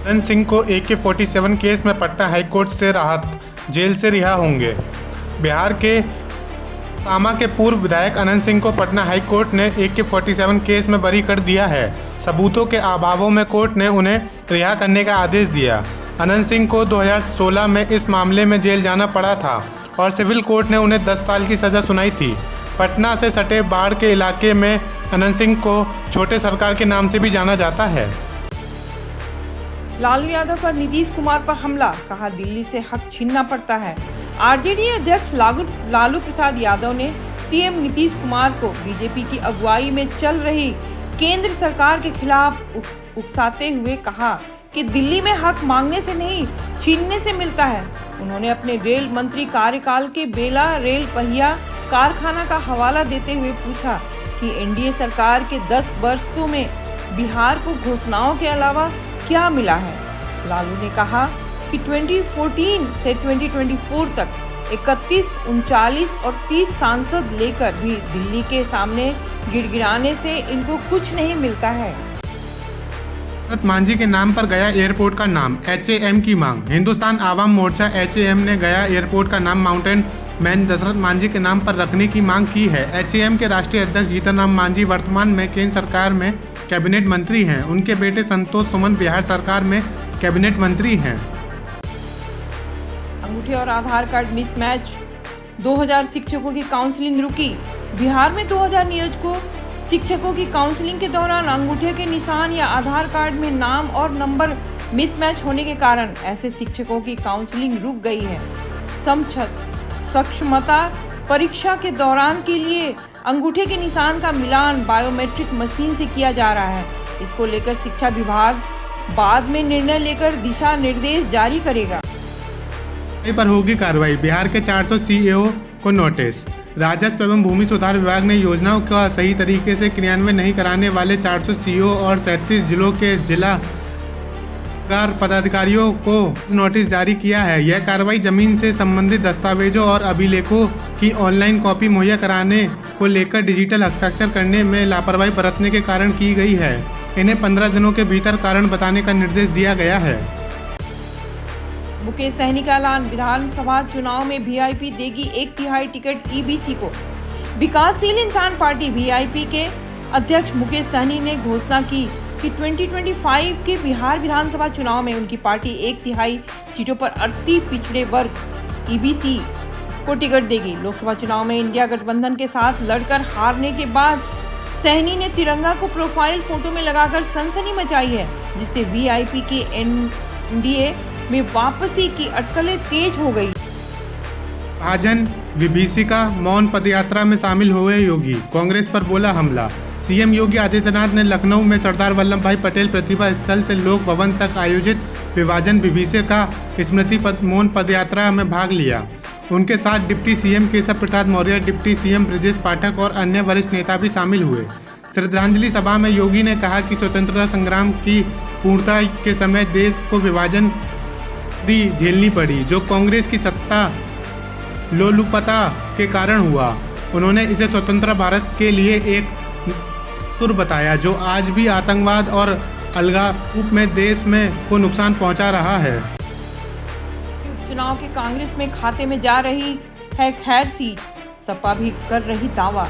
अनंत सिंह को AK-47 case में Patna high court से राहत, जेल से रिहा होंगे। बिहार के पामा के पूर्व विधायक अनंत सिंह को पटना हाईकोर्ट ने AK-47 केस में बरी कर दिया है। सबूतों के अभावों में कोर्ट ने उन्हें रिहा करने का आदेश दिया। अनंत सिंह को 2016 में इस मामले में जेल जाना पड़ा था और सिविल कोर्ट ने उन्हें 10 साल की सज़ा सुनाई थी। पटना से सटे बाढ़ के इलाके में अनंत सिंह को छोटे सरकार के नाम से भी जाना जाता है। लालू यादव पर नीतीश कुमार पर हमला, कहा दिल्ली से हक छीनना पड़ता है। आरजेडी अध्यक्ष लालू प्रसाद यादव ने सीएम नीतीश कुमार को बीजेपी की अगुवाई में चल रही केंद्र सरकार के खिलाफ उकसाते हुए कहा कि दिल्ली में हक मांगने से नहीं, छीनने से मिलता है। उन्होंने अपने रेल मंत्री कार्यकाल के बेला रेल पहिया कारखाना का हवाला देते हुए पूछा कि एनडीए सरकार के 10 वर्षों में बिहार को घोषणाओं के अलावा क्या मिला है। लालू ने कहा कि 2014 से 2024 तक 31, 39 और 30 सांसद लेकर भी दिल्ली के सामने गिड़गिड़ाने से इनको कुछ नहीं मिलता है। दशरथ मांझी के नाम पर गया एयरपोर्ट का नाम, HAM की मांग। हिंदुस्तान आवाम मोर्चा HAM ने गया एयरपोर्ट का नाम माउंटेन मैन दशरथ मांझी के नाम पर रखने की मांग की है। HAM के राष्ट्रीय अध्यक्ष जीतन राम मांझी वर्तमान में केंद्र सरकार में कैबिनेट मंत्री हैं। उनके बेटे संतोष सुमन बिहार सरकार में कैबिनेट मंत्री हैं। अंगूठे और आधार कार्ड मिसमैच, 2000 शिक्षकों की काउंसलिंग रुकी। बिहार में 2000 नियोजकों शिक्षकों की काउंसलिंग के दौरान अंगूठे के निशान या आधार कार्ड में नाम और नंबर मिसमैच होने के कारण ऐसे शिक्षकों की काउंसलिंग रुक गई है। सक्षमता परीक्षा के दौरान के लिए अंगूठे के निशान का मिलान बायोमेट्रिक मशीन से किया जा रहा है। इसको लेकर शिक्षा विभाग बाद में निर्णय लेकर दिशा निर्देश जारी करेगा। पर होगी कार्रवाई, बिहार के 400 CEO को नोटिस। राजस्व एवं भूमि सुधार विभाग ने योजनाओं का सही तरीके से क्रियान्वयन नहीं कराने वाले 400 CEO और 37 जिलों के जिला पदाधिकारियों को नोटिस जारी किया है। यह कार्रवाई जमीन से संबंधित दस्तावेजों और अभिलेखों की ऑनलाइन कॉपी मुहैया कराने को लेकर डिजिटल हस्ताक्षर करने में लापरवाही बरतने के कारण की गई है। इन्हें 15 दिनों के भीतर कारण बताने का निर्देश दिया गया है। मुकेश सहनी का ऐलान, विधानसभा चुनाव में वीआईपी देगी 1/3 टिकट EBC को। विकासशील इंसान पार्टी वीआईपी के अध्यक्ष मुकेश सहनी ने घोषणा की कि 2025 के बिहार विधानसभा चुनाव में उनकी पार्टी 1/3 सीटों पर अति पिछड़े वर्ग EBC को टिकट देगी। लोकसभा चुनाव में इंडिया गठबंधन के साथ लड़कर हारने के बाद सहनी ने तिरंगा को प्रोफाइल फोटो में लगाकर सनसनी मचाई है, जिससे वीआईपी के एनडीए में वापसी की अटकलें तेज हो गई। भाजन विभीषिका मौन पदयात्रा में शामिल हुए योगी, कांग्रेस पर बोला हमला। सीएम योगी आदित्यनाथ ने लखनऊ में सरदार वल्लभ भाई पटेल प्रतिभा स्थल से लोक भवन तक आयोजित विभाजन विभीषिका स्मृति मौन पदयात्रा में भाग लिया। उनके साथ deputy CM Keshav Prasad Maurya, deputy CM Brajesh Pathak और अन्य वरिष्ठ नेता भी शामिल हुए। श्रद्धांजलि सभा में योगी ने कहा कि स्वतंत्रता संग्राम की पूर्णता के समय देश को विभाजन झेलनी पड़ी, जो कांग्रेस की सत्ता लोलुपता के कारण हुआ। उन्होंने इसे स्वतंत्र भारत के लिए एक तुर बताया, जो आज भी आतंकवाद और अलगाव में देश में को नुकसान पहुंचा रहा है। उपचुनाव के कांग्रेस में खाते में जा रही है खैर सीट, सपा भी कर रही दावा।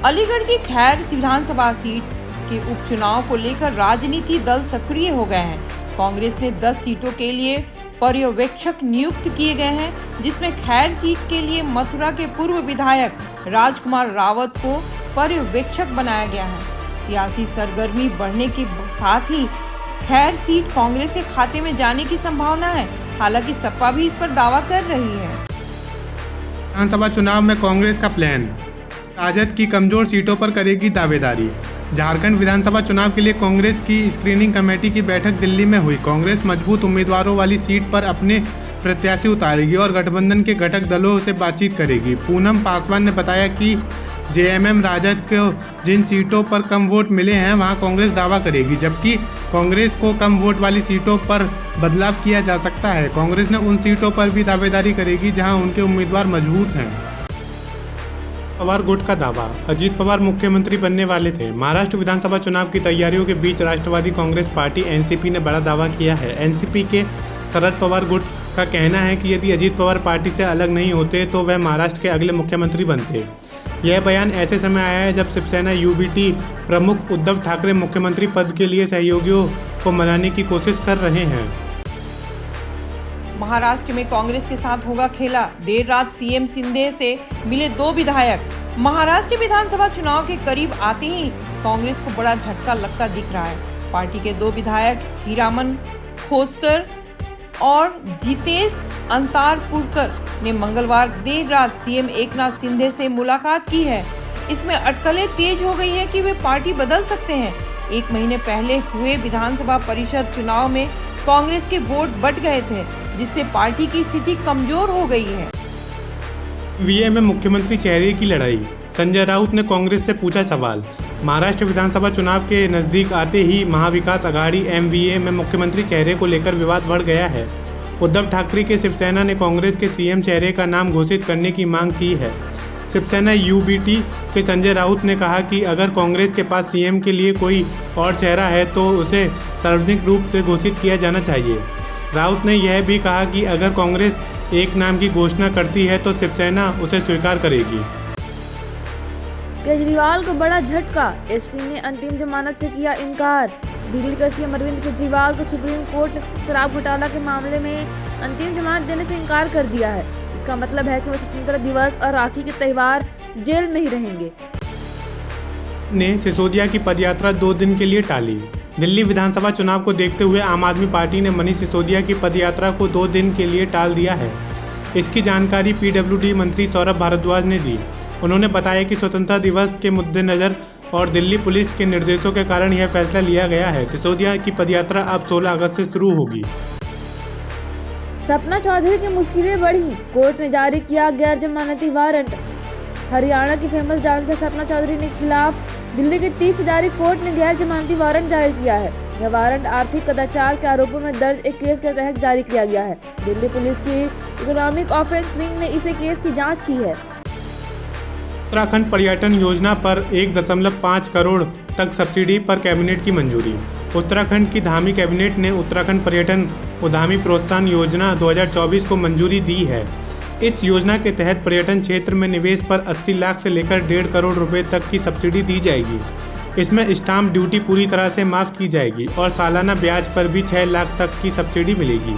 अलीगढ़ की खैर विधानसभा सीट के उपचुनाव को लेकर राजनीति दल सक्रिय हो गए हैं। कांग्रेस ने 10 सीटों के लिए पर्यवेक्षक नियुक्त किए गए हैं, जिसमें खैर सीट के लिए मथुरा के पूर्व विधायक राजकुमार रावत को पर्यवेक्षक बनाया गया है। सियासी सरगर्मी बढ़ने के साथ ही खैर सीट कांग्रेस के खाते में जाने की संभावना है। हालांकि सपा भी इस पर दावा कर रही है। विधानसभा चुनाव में कांग्रेस का प्लान, राजद की कमजोर सीटों पर करेगी दावेदारी। झारखंड विधानसभा चुनाव के लिए कांग्रेस की स्क्रीनिंग कमेटी की बैठक दिल्ली में हुई। कांग्रेस मजबूत उम्मीदवारों वाली सीट पर अपने प्रत्याशी उतारेगी और गठबंधन के घटक दलों से बातचीत करेगी। पूनम पासवान ने बताया कि जेएमएम राजद को जिन सीटों पर कम वोट मिले हैं वहां कांग्रेस दावा करेगी, जबकि कांग्रेस को कम वोट वाली सीटों पर बदलाव किया जा सकता है। कांग्रेस ने उन सीटों पर भी दावेदारी करेगी जहां उनके उम्मीदवार मजबूत हैं। पवार गुट का दावा, अजीत पवार मुख्यमंत्री बनने वाले थे। महाराष्ट्र विधानसभा चुनाव की तैयारियों के बीच राष्ट्रवादी कांग्रेस पार्टी एनसीपी ने बड़ा दावा किया है। एनसीपी के शरद पवार गुट का कहना है कि यदि अजीत पवार पार्टी से अलग नहीं होते तो वह महाराष्ट्र के अगले मुख्यमंत्री बनते। यह बयान ऐसे समय आया है जब शिवसेना यूबीटी प्रमुख उद्धव ठाकरे मुख्यमंत्री पद के लिए सहयोगियों को मनाने की कोशिश कर रहे हैं। महाराष्ट्र में कांग्रेस के साथ होगा खेला। देर रात सीएम शिंदे से मिले 2 विधायक। महाराष्ट्र विधानसभा चुनाव के करीब आते ही कांग्रेस को बड़ा झटका लगता दिख रहा है। पार्टी के 2 विधायक हीरामन खोसकर और जितेश अंतारपुरकर ने मंगलवार देर रात सीएम एकनाथ शिंदे से मुलाकात की है। इसमें अटकलें तेज हो गई है कि वे पार्टी बदल सकते हैं। 1 महीने पहले हुए विधानसभा परिषद चुनाव में कांग्रेस के वोट बट गए थे, जिससे पार्टी की स्थिति कमजोर हो गई है। वीए में मुख्यमंत्री चेहरे की लड़ाई, संजय राउत ने कांग्रेस से पूछा सवाल। महाराष्ट्र विधानसभा चुनाव के नजदीक आते ही महाविकास अघाड़ी एमवीए में मुख्यमंत्री चेहरे को लेकर विवाद बढ़ गया है। उद्धव ठाकरे के शिवसेना ने कांग्रेस के सीएम चेहरे का नाम घोषित करने की मांग की है। शिवसेना यूबीटी के संजय राउत ने कहा कि अगर कांग्रेस के पास सीएम के लिए कोई और चेहरा है तो उसे सार्वजनिक रूप से घोषित किया जाना चाहिए। राउत ने यह भी कहा कि अगर कांग्रेस एक नाम की घोषणा करती है तो शिवसेना उसे स्वीकार करेगी। केजरीवाल को बड़ा झटका, एसटी ने अंतिम जमानत से किया इनकार। दिल्ली का सीएम अरविंद केजरीवाल को सुप्रीम कोर्ट ने शराब घोटाला के मामले में अंतिम जमानत देने से इनकार कर दिया है। इसका मतलब है कि वह स्वतंत्रता दिवस और राखी के त्योहार जेल में ही रहेंगे। ने सिसोदिया की पदयात्रा 2 दिन के लिए टाली। दिल्ली विधानसभा चुनाव को देखते हुए आम आदमी पार्टी ने मनीष सिसोदिया की पदयात्रा को 2 दिन के लिए टाल दिया है। इसकी जानकारी पीडब्ल्यूडी मंत्री सौरभ भारद्वाज ने दी। उन्होंने बताया कि स्वतंत्रता दिवस के मद्देनजर और दिल्ली पुलिस के निर्देशों के कारण यह फैसला लिया गया है। सिसोदिया की पदयात्रा अब 16 अगस्त से शुरू होगी। सपना चौधरी की मुश्किलें बढ़ी, कोर्ट ने जारी किया गैर जमानती वारंट। हरियाणा की फेमस डांसर सपना चौधरी के खिलाफ दिल्ली के 30 हजारी कोर्ट ने गैर जमानती वारंट जारी किया है। यह वारंट आर्थिक कदाचार के आरोपों में दर्ज एक केस के तहत जारी किया गया है। दिल्ली पुलिस की इकोनॉमिक ऑफेंस विंग ने इसे केस की जांच की है। उत्तराखंड पर्यटन योजना पर 1.5 करोड़ तक सब्सिडी पर कैबिनेट की मंजूरी। उत्तराखंड की धामी कैबिनेट ने उत्तराखंड पर्यटन उद्यमी प्रोत्साहन योजना 2024 को मंजूरी दी है। इस योजना के तहत पर्यटन क्षेत्र में निवेश पर 80 लाख से लेकर 1.5 करोड़ रुपए तक की सब्सिडी दी जाएगी। इसमें स्टाम्प ड्यूटी पूरी तरह से माफ की जाएगी और सालाना ब्याज पर भी 6 लाख तक की सब्सिडी मिलेगी।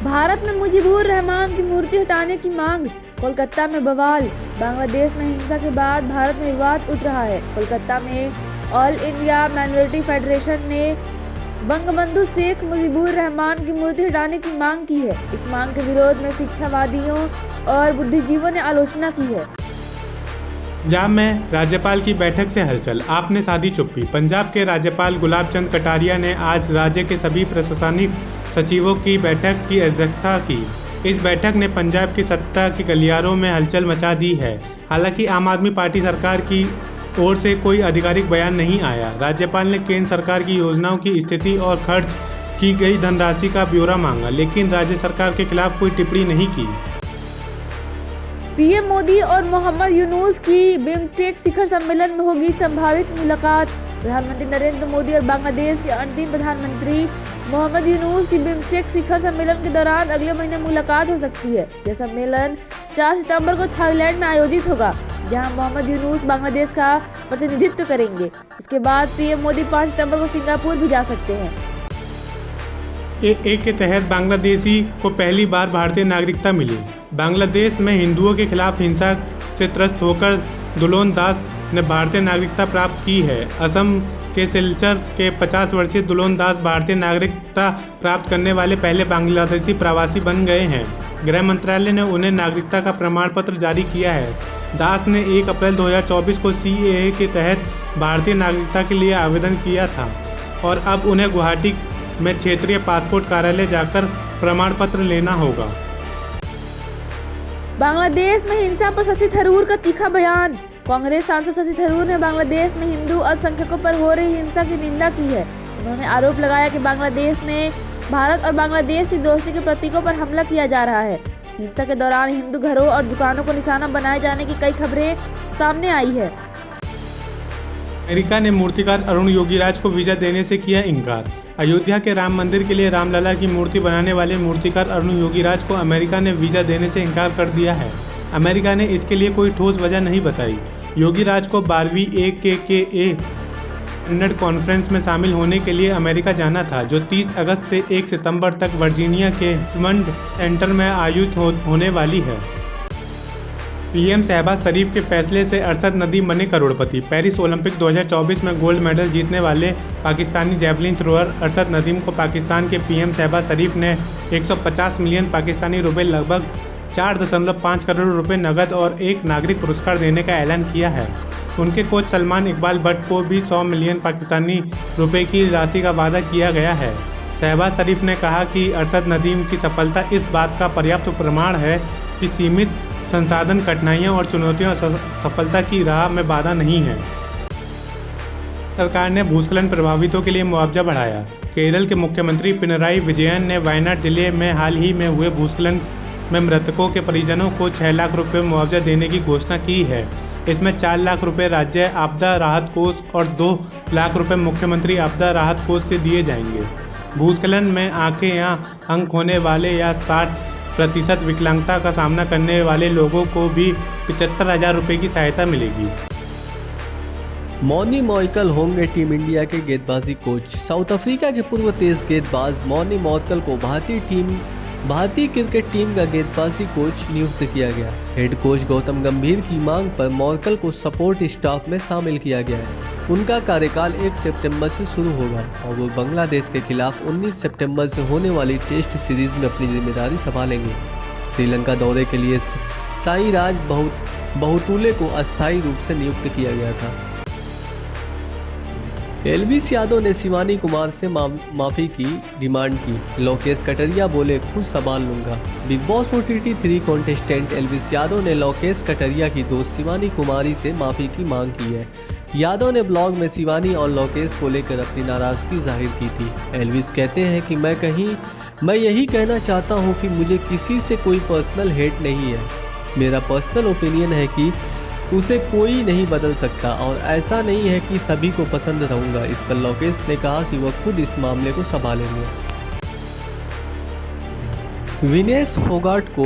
भारत में मुजीबुर रहमान की मूर्ति हटाने की मांग, कोलकाता में बवाल। बांग्लादेश में हिंसा के बाद भारत में विवाद उठ रहा है। कोलकाता में ऑल इंडिया माइनॉरिटी फेडरेशन ने बंगबंधु शेख मुजीबुर रहमान की मूर्ति हटाने की मांग की है। इस मांग के विरोध में शिक्षावादियों और बुद्धिजीवियों ने आलोचना की है। पंजाब में राज्यपाल की बैठक से हलचल, आपने साधी चुप्पी। पंजाब के राज्यपाल गुलाब चंद कटारिया ने आज राज्य के सभी प्रशासनिक सचिवों की बैठक की अध्यक्षता की। इस बैठक ने पंजाब की सत्ता के गलियारों में हलचल मचा दी है। हालांकि आम आदमी पार्टी सरकार की ओर से कोई आधिकारिक बयान नहीं आया। राज्यपाल ने केंद्र सरकार की योजनाओं की स्थिति और खर्च की गई धनराशि का ब्यौरा मांगा, लेकिन राज्य सरकार के खिलाफ कोई टिप्पणी नहीं की। पीएम मोदी और मोहम्मद यूनुस की बिम्स्टेक शिखर सम्मेलन में होगी संभावित मुलाकात। प्रधानमंत्री नरेंद्र मोदी और बांग्लादेश के अंतिम प्रधानमंत्री मोहम्मद यूनुस की बिम्स्टेक शिखर सम्मेलन के दौरान अगले महीने मुलाकात हो सकती है। यह सम्मेलन 4 सितंबर को थाईलैंड में आयोजित होगा, जहां मोहम्मद यूनुस बांग्लादेश का प्रतिनिधित्व करेंगे। इसके बाद पीएम मोदी 5 सितंबर को सिंगापुर भी जा सकते हैं। AA के तहत बांग्लादेशी को पहली बार भारतीय नागरिकता मिली। बांग्लादेश में हिंदुओं के खिलाफ हिंसा से त्रस्त होकर दुलोन दास ने भारतीय नागरिकता प्राप्त की है। असम के सिलचर के 50 वर्षीय दुलोन दास भारतीय नागरिकता प्राप्त करने वाले पहले बांग्लादेशी प्रवासी बन गए हैं। गृह मंत्रालय ने उन्हें नागरिकता का प्रमाण पत्र जारी किया है। दास ने 1 अप्रैल 2024 को CAA के तहत भारतीय नागरिकता के लिए आवेदन किया था और अब उन्हें गुवाहाटी में क्षेत्रीय पासपोर्ट कार्यालय जाकर प्रमाण पत्र लेना होगा। बांग्लादेश में हिंसा पर शशि थरूर का तीखा बयान। कांग्रेस सांसद शशि थरूर ने बांग्लादेश में हिंदू अल्पसंख्यकों पर हो रही हिंसा की निंदा की है। उन्होंने आरोप लगाया कि बांग्लादेश में भारत और बांग्लादेश की दोस्ती के प्रतीकों पर हमला किया जा रहा है। हिंसा के दौरान हिंदू घरों और दुकानों को निशाना बनाए जाने की कई खबरें सामने आई है। अमेरिका ने मूर्तिकार अरुण योगीराज को वीजा देने से किया इनकार। अयोध्या के राम मंदिर के लिए रामलला की मूर्ति बनाने वाले मूर्तिकार अरुण योगीराज को अमेरिका ने वीजा देने से इनकार कर दिया है। अमेरिका ने इसके लिए कोई ठोस वजह नहीं बताई। योगीराज को 12वीं AKKA स्टैंडर्ड कॉन्फ्रेंस में शामिल होने के लिए अमेरिका जाना था, जो 30 अगस्त से 1 सितंबर तक वर्जीनिया के रिचमंड सेंटर में आयोजित होने वाली है। पीएम शहबाज शरीफ के फैसले से अरशद नदीम बने करोड़पति। पेरिस ओलंपिक 2024 में गोल्ड मेडल जीतने वाले पाकिस्तानी जैवलिन थ्रोअर अरशद नदीम को पाकिस्तान के पीएम शहबाज शरीफ ने 150 मिलियन पाकिस्तानी रुपए, लगभग 4.5 करोड़ रुपए नकद और एक नागरिक पुरस्कार देने का ऐलान किया है। उनके कोच सलमान इकबाल भट्ट को भी 100 मिलियन पाकिस्तानी रुपए की राशि का वादा किया गया है। शहबाज शरीफ ने कहा कि अरशद नदीम की सफलता इस बात का पर्याप्त प्रमाण है कि सीमित संसाधन, कठिनाइयां और चुनौतियां सफलता की राह में बाधा नहीं है। सरकार ने भूस्खलन प्रभावितों के लिए मुआवजा बढ़ाया। केरल के मुख्यमंत्री पिनराई विजयन ने वायनाड जिले में हाल ही में हुए भूस्खलन में मृतकों के परिजनों को 6 लाख रुपये मुआवजा देने की घोषणा की है। इसमें 4 लाख रुपये राज्य आपदा राहत कोष और 2 लाख रुपये मुख्यमंत्री आपदा राहत कोष से दिए जाएंगे। भूस्खलन में आंखें या अंग खोने वाले या 60% विकलांगता का सामना करने वाले लोगों को भी 75,000 रुपये की सहायता मिलेगी। मॉनी मॉर्कल होंगे टीम इंडिया के गेंदबाजी कोच। साउथ अफ्रीका के पूर्व तेज गेंदबाज मॉनी मॉर्कल को भारतीय क्रिकेट टीम का गेंदबाजी कोच नियुक्त किया गया। हेड कोच गौतम गंभीर की मांग पर मॉर्कल को सपोर्ट स्टाफ में शामिल किया गया है। उनका कार्यकाल 1 सितंबर से शुरू होगा और वो बांग्लादेश के खिलाफ 19 सितंबर से होने वाली टेस्ट सीरीज में अपनी जिम्मेदारी संभालेंगे। श्रीलंका दौरे के लिए साईराज बहुतुले को अस्थायी रूप से नियुक्त किया गया था। एलविस यादव ने शिवानी कुमार से माफी की डिमांड की। लोकेश कटरिया बोले, खुद संभाल लूंगा। Big boss OTT 3 contestant Elvis Yadav ने लोकेश कटरिया की दोस्त शिवानी कुमारी से माफी की मांग की है। यादव ने ब्लॉग में शिवानी और लोकेश को लेकर अपनी नाराजगी जाहिर की थी। एलविस कहते हैं कि मैं यही कहना चाहता हूं कि मुझे किसी से कोई पर्सनल हेट नहीं है। मेरा पर्सनल ओपिनियन है कि उसे कोई नहीं बदल सकता और ऐसा नहीं है कि सभी को पसंद रहूंगा। इस पर लोकेश ने कहा कि वह खुद इस मामले को संभालेंगे। विनेश फोगाट को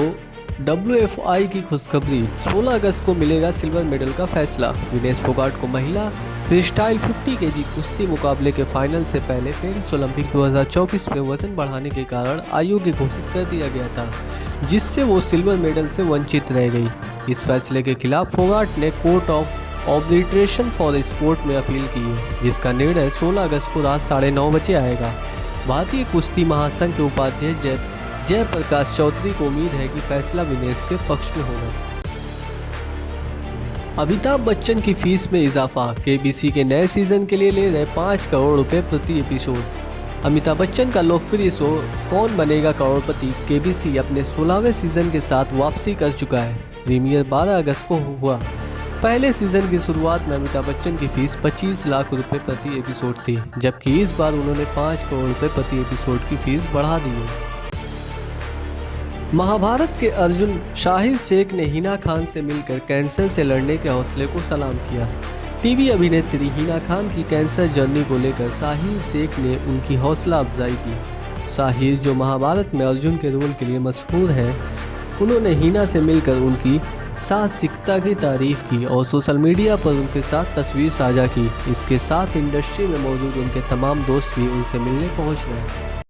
WFI की खुशखबरी। 16 अगस्त को मिलेगा सिल्वर मेडल का फैसला। विनेश फोगाट को महिला फ्रीस्टाइल 50 kg कुश्ती मुकाबले के फाइनल से पहले पेरिस ओलंपिक 2024 में वजन बढ़ाने के कारण अयोग्य घोषित कर दिया गया था, जिससे वो सिल्वर मेडल से वंचित रह गई। इस फैसले के खिलाफ फोगाट ने court of arbitration for sport में अपील की है, जिसका निर्णय 16 अगस्त को रात 9:30 बजे आएगा। भारतीय कुश्ती महासंघ के उपाध्यक्ष जयप्रकाश चौधरी को उम्मीद है कि फैसला विनेश के पक्ष में होगा। अमिताभ बच्चन की फीस में इजाफा। KBC के नए सीजन के लिए ले रहे 5 करोड़ रुपए प्रति एपिसोड। अमिताभ बच्चन का लोकप्रिय शो कौन बनेगा करोड़पति KBC अपने 16वें सीजन के साथ वापसी कर चुका है। प्रीमियर 12 अगस्त को हुआ। पहले सीजन की शुरुआत में अमिताभ बच्चन की फीस 25 लाख रुपए प्रति एपिसोड थी, जबकि इस बार उन्होंने 5 करोड़ रुपए प्रति एपिसोड की फीस बढ़ा दी है। महाभारत के अर्जुन शाहिद शेख ने हिना खान से मिलकर कैंसर से लड़ने के हौसले को सलाम किया। टीवी अभिनेत्री हिना खान की कैंसर जर्नी को लेकर शाहिद शेख ने उनकी हौसला अफजाई की। शाहिद, जो महाभारत में अर्जुन के रोल के लिए मशहूर हैं, उन्होंने हिना से मिलकर उनकी साहसिकता की तारीफ की और सोशल मीडिया पर उनके साथ तस्वीर साझा की। इसके साथ इंडस्ट्री में मौजूद उनके तमाम दोस्त भी उनसे मिलने पहुंच गए।